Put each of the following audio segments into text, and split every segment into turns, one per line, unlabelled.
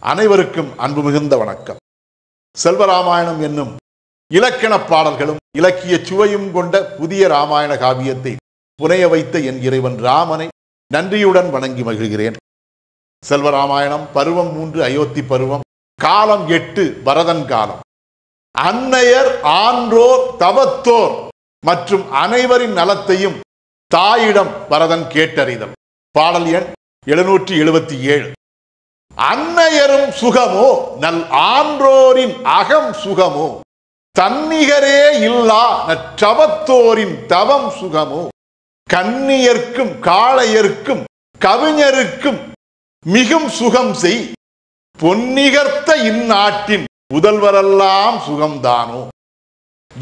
அனைவருக்கும் அன்பு மிகுந்த வணக்கம். செல்வராமாயணம் என்னும் இலக்கண பாடல்களும் இலக்கிய சுவையும் கொண்ட புதிய ராமாயண காவியத்தை புனைய வைத்த என் இறைவன் ராமனை நன்றியுடன் வணங்கி மகிழ்கிறேன். செல்வராமாயணம் பருவம் 3 அயோத்தி பருவம், காலம் 8 பரதன் காலம். அன்னையர் ஆன்றோர் தவத்தோர் மற்றும் அனைவரின் நலத்தையும் தாயிடம் பரதன் கேட்டறிதல். பாடல் எண் 777. அன்னையரும் சுகமோ நல் ஆன்றோரின் அகம் சுகமோ, தன்னிகரே இல்லா நற்றவத்தோரின் தவம் சுகமோ, கன்னியர்க்கும் காளையர்க்கும் கவிஞருக்கும் மிகும் சுகம் செய், பொன்னிகர்த்த இந்நாட்டின் புதல்வரெல்லாம் சுகம்தானோ.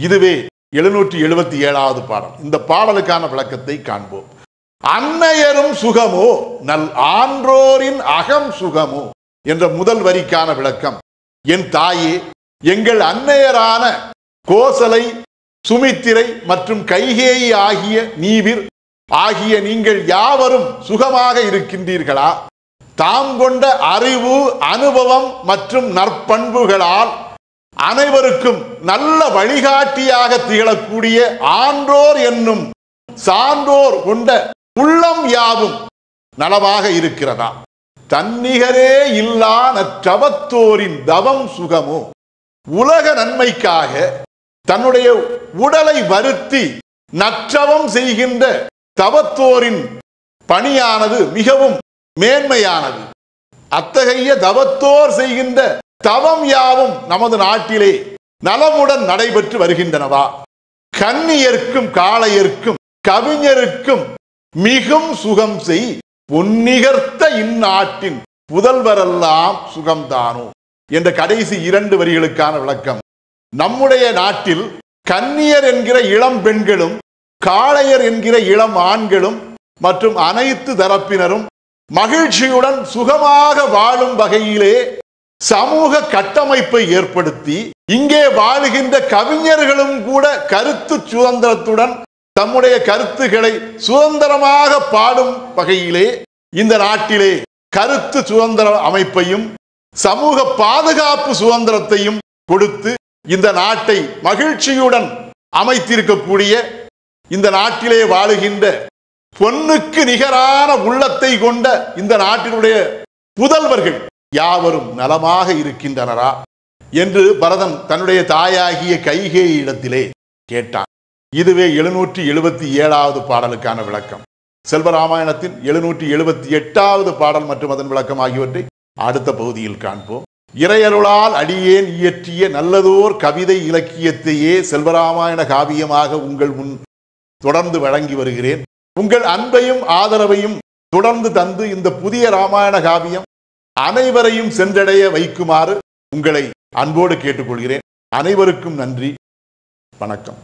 இதுவே 777வது பாடல். இந்த பாடலுக்கான விளக்கத்தை காண்போம். அன்னையரும் சுகமோ நல் ஆன்றோரின் அகம் சுகமோ என்ற முதல் வரிக்கான விளக்கம். என் தாயே, எங்கள் அன்னையரான கோசலை, சுமித்திரை மற்றும் கைகேயி ஆகிய நீவிர் ஆகிய நீங்கள் யாவரும் சுகமாக இருக்கின்றீர்களா? தாம் கொண்ட அறிவு, அனுபவம் மற்றும் நற்பண்புகளால் அனைவருக்கும் நல்ல வழிகாட்டியாக திகழக்கூடிய ஆன்றோர் என்னும் சான்றோர் கொண்ட உள்ளம் யாவும் நலமாக இருக்கிறதா? தன்னிகரே இல்லா நற்றவத்தோரின் தவம் சுகமோ, உலக நன்மைக்காக தன்னுடைய உடலை வருத்தி நற்றவம் செய்கின்ற தவத்தோரின் பணியானது மிகவும் மேன்மையானது. அத்தகைய தவத்தோர் செய்கின்ற தவம் யாவும் நமது நாட்டிலே நலமுடன் நடைபெற்று வருகின்றனவா? கன்னியர்க்கும் காளையர்க்கும் கவிஞருக்கும் மிகும் சுகம் செய், பொன்னிகர்த்த இந்நாட்டின் புதல்வரெல்லாம் சுகம்தானோ என்ற கடைசி 2 வரிகளுக்கான விளக்கம். நம்முடைய நாட்டில் கன்னியர் என்கிற இளம் பெண்களும் காளையர் என்கிற இளம் ஆண்களும் மற்றும் அனைத்து தரப்பினரும் மகிழ்ச்சியுடன் சுகமாக வாழும் வகையிலே சமூக கட்டமைப்பை ஏற்படுத்தி, இங்கே வாழுகின்ற கவிஞர்களும் கூட கருத்து சுதந்திரத்துடன் தம்முடைய கருத்துக்களை சுதந்திரமாக பாடும் வகையிலே இந்த நாட்டிலே கருத்து சுதந்திர அமைப்பையும் சமூக பாதுகாப்பு சுதந்திரத்தையும் கொடுத்து இந்த நாட்டை மகிழ்ச்சியுடன் அமைத்திருக்கக்கூடிய இந்த நாட்டிலே வாழுகின்ற பொன்னுக்கு நிகரான உள்ளத்தை கொண்ட இந்த நாட்டினுடைய புதல்வர்கள் யாவரும் நலமாக இருக்கின்றனரா என்று பரதன் தன்னுடைய தாயாகிய கைகேயி இடத்திலே கேட்டான். இதுவே 777வது பாடலுக்கான விளக்கம். செல்வராமாயணத்தின் 778வது பாடல் மற்றும் அதன் விளக்கம் ஆகியவற்றை அடுத்த பகுதியில் காண்போம். இறையருளால் அடியேன் இயற்றிய நல்லதோர் கவிதை இலக்கியத்தையே செல்வராமாயண காவியமாக உங்கள் முன் தொடர்ந்து வழங்கி வருகிறேன். உங்கள் அன்பையும் ஆதரவையும் தொடர்ந்து தந்து இந்த புதிய ராமாயண காவியம் அனைவரையும் சென்றடைய வைக்குமாறு உங்களை அன்போடு கேட்டுக்கொள்கிறேன். அனைவருக்கும் நன்றி. வணக்கம்.